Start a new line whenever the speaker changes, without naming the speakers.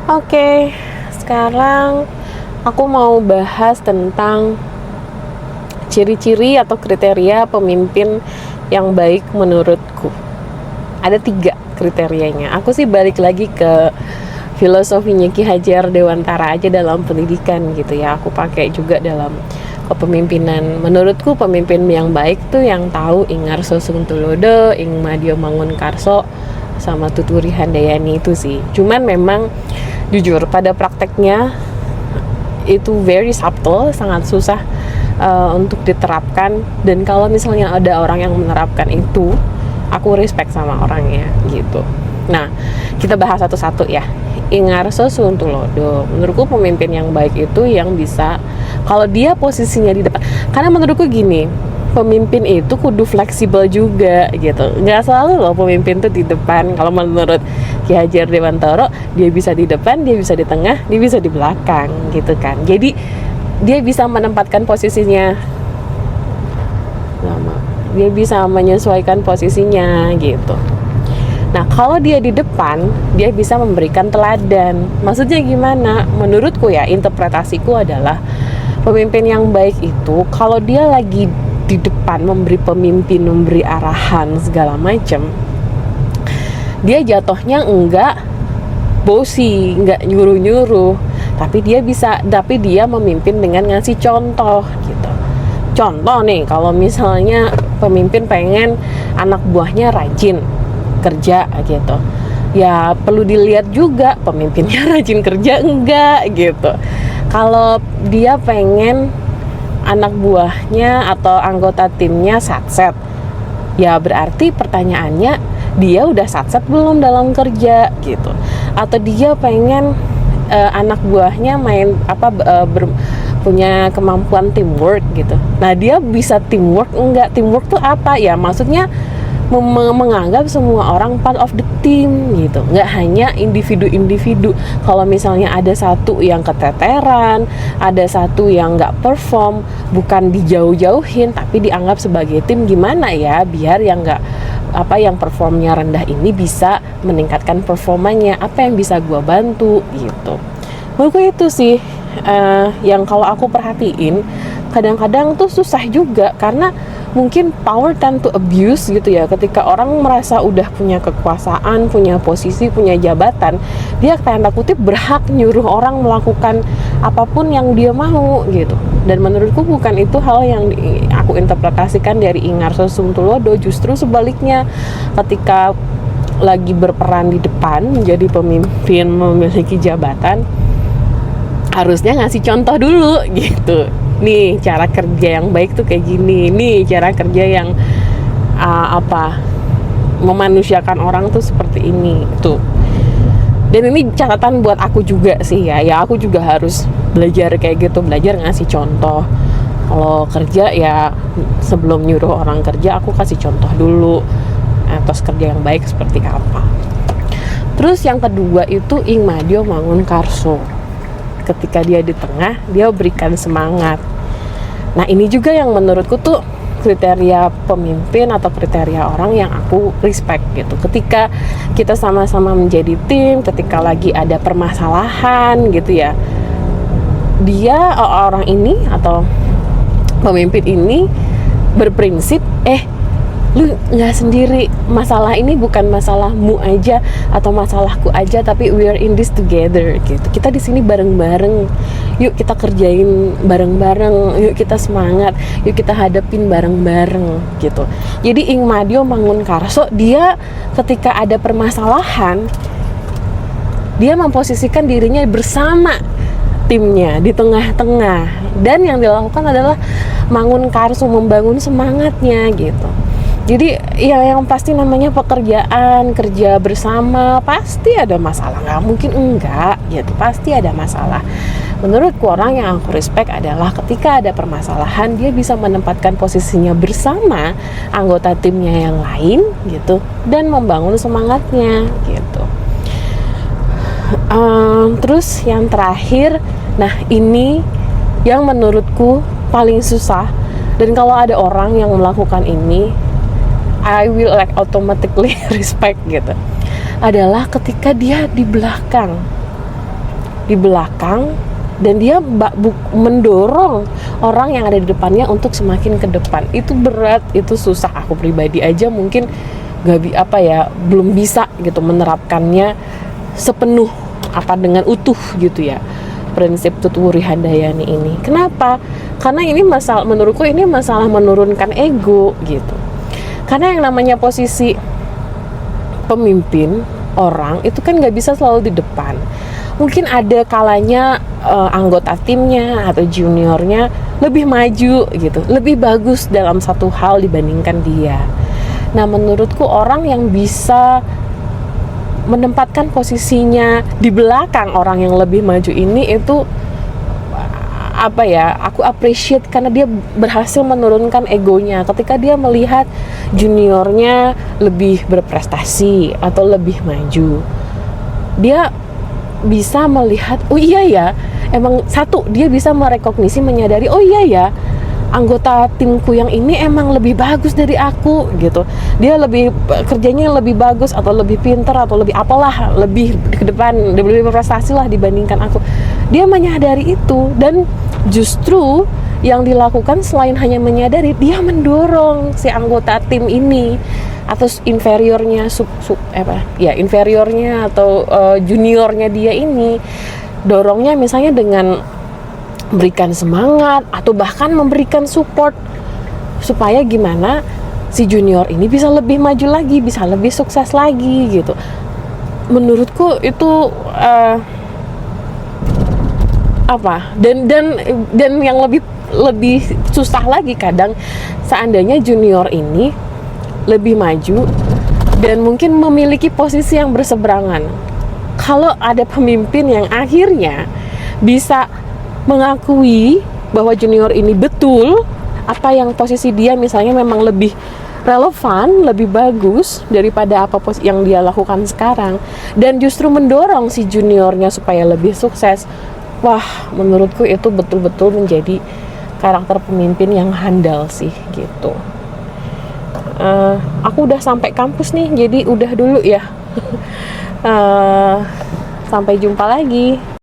Oke, sekarang aku mau bahas tentang ciri-ciri atau kriteria pemimpin yang baik menurutku. Ada 3 kriterianya. Aku sih balik lagi ke filosofinya Ki Hajar Dewantara aja dalam pendidikan gitu ya. Aku pakai juga dalam kepemimpinan. Menurutku pemimpin yang baik tuh yang tahu ing ngarso sung tulodo, ing madya mangun karso, sama tuturi handayani itu sih. Cuman memang jujur pada prakteknya itu very subtle, sangat susah untuk diterapkan. Dan kalau misalnya ada orang yang menerapkan itu, aku respect sama orangnya gitu. Nah, kita bahas satu-satu ya. Ing ngarso sung tulodo. Menurutku pemimpin yang baik itu yang bisa, kalau dia posisinya di depan. Karena menurutku gini, pemimpin itu kudu fleksibel juga gitu. Nggak selalu loh pemimpin tuh di depan. Kalau menurut Ki Hajar Dewantara, dia bisa di depan, dia bisa di tengah, dia bisa di belakang gitu kan. Jadi dia bisa menempatkan posisinya, dia bisa menyesuaikan posisinya gitu. Nah, kalau dia di depan, dia bisa memberikan teladan. Maksudnya gimana? Menurutku ya, interpretasiku adalah pemimpin yang baik itu kalau dia lagi di depan memberi pemimpin, memberi arahan segala macam, dia jatuhnya enggak bosi, enggak nyuruh-nyuruh, tapi dia memimpin dengan ngasih contoh gitu. Contoh nih, kalau misalnya pemimpin pengen anak buahnya rajin kerja gitu, ya perlu dilihat juga pemimpinnya rajin kerja enggak gitu. Kalau dia pengen anak buahnya atau anggota timnya satset, ya berarti pertanyaannya dia udah satset belum dalam kerja gitu. Atau dia pengen anak buahnya punya kemampuan teamwork gitu. Nah, dia bisa teamwork enggak? Teamwork tuh apa ya? Maksudnya menganggap semua orang part of the team gitu, nggak hanya individu-individu. Kalau misalnya ada satu yang keteteran, ada satu yang nggak perform, bukan dijauh-jauhin tapi dianggap sebagai tim. Gimana ya biar yang yang performnya rendah ini bisa meningkatkan performanya, apa yang bisa gua bantu gitu. Menurutku itu sih yang kalau aku perhatiin kadang-kadang tuh susah juga, karena mungkin power tend to abuse gitu ya. Ketika orang merasa udah punya kekuasaan, punya posisi, punya jabatan, dia tanda kutip berhak nyuruh orang melakukan apapun yang dia mau gitu. Dan menurutku bukan itu hal yang aku interpretasikan dari ing ngarso sung tulodo. Justru sebaliknya, ketika lagi berperan di depan menjadi pemimpin, memiliki jabatan, harusnya ngasih contoh dulu gitu. Nih cara kerja yang baik tuh kayak gini, nih cara kerja yang memanusiakan orang tuh seperti ini tuh. Dan ini catatan buat aku juga sih ya aku juga harus belajar kayak gitu, belajar ngasih contoh. Kalau kerja ya sebelum nyuruh orang kerja, aku kasih contoh dulu atas kerja yang baik seperti apa. Terus yang kedua itu ing madya mangun karso. Ketika dia di tengah, dia berikan semangat. Nah, ini juga yang menurutku tuh kriteria pemimpin atau kriteria orang yang aku respect gitu. Ketika kita sama-sama menjadi tim, ketika lagi ada permasalahan gitu ya, dia orang ini atau pemimpin ini berprinsip, lu nggak sendiri, masalah ini bukan masalahmu aja atau masalahku aja, tapi we are in this together gitu. Kita di sini bareng-bareng, yuk kita kerjain bareng-bareng, yuk kita semangat, yuk kita hadapin bareng-bareng gitu. Jadi ing madya mangun karso, dia ketika ada permasalahan, dia memposisikan dirinya bersama timnya di tengah-tengah, dan yang dilakukan adalah mangun karso, membangun semangatnya gitu. Jadi ya yang pasti namanya pekerjaan, kerja bersama, pasti ada masalah, nggak mungkin enggak gitu, pasti ada masalah. Menurutku orang yang aku respect adalah ketika ada permasalahan, dia bisa menempatkan posisinya bersama anggota timnya yang lain gitu, dan membangun semangatnya gitu. Terus yang terakhir, nah ini yang menurutku paling susah, dan kalau ada orang yang melakukan ini, I will like automatically respect gitu, adalah ketika dia di belakang. di belakang, dan dia mendorong orang yang ada di depannya untuk semakin ke depan. Itu berat, itu susah. Aku pribadi aja mungkin belum bisa gitu menerapkannya sepenuh dengan utuh gitu ya, prinsip Tutwuri Handayani ini. Kenapa? Karena ini menurutku ini masalah menurunkan ego gitu. Karena yang namanya posisi pemimpin orang itu kan nggak bisa selalu di depan. Mungkin ada kalanya anggota timnya atau juniornya lebih maju gitu, lebih bagus dalam satu hal dibandingkan dia. Nah, menurutku orang yang bisa menempatkan posisinya di belakang orang yang lebih maju ini itu aku appreciate karena dia berhasil menurunkan egonya ketika dia melihat juniornya lebih berprestasi atau lebih maju. Dia bisa melihat, oh iya ya, emang dia bisa merekognisi, menyadari, oh iya ya, anggota timku yang ini emang lebih bagus dari aku gitu. Dia kerjanya lebih bagus atau lebih pintar atau lebih apalah, lebih ke depan, lebih berprestasi lah dibandingkan aku. Dia menyadari itu, dan justru yang dilakukan selain hanya menyadari, dia mendorong si anggota tim ini atau inferiornya inferiornya atau juniornya dia ini, dorongnya misalnya dengan berikan semangat atau bahkan memberikan support supaya gimana si junior ini bisa lebih maju lagi, bisa lebih sukses lagi gitu. Menurutku itu dan yang lebih susah lagi kadang seandainya junior ini lebih maju dan mungkin memiliki posisi yang berseberangan. Kalau ada pemimpin yang akhirnya bisa mengakui bahwa junior ini betul apa yang posisi dia misalnya memang lebih relevan, lebih bagus daripada apa yang dia lakukan sekarang, dan justru mendorong si juniornya supaya lebih sukses. Wah, menurutku itu betul-betul menjadi karakter pemimpin yang handal sih gitu. Aku udah sampai kampus nih, jadi udah dulu ya. Sampai jumpa lagi.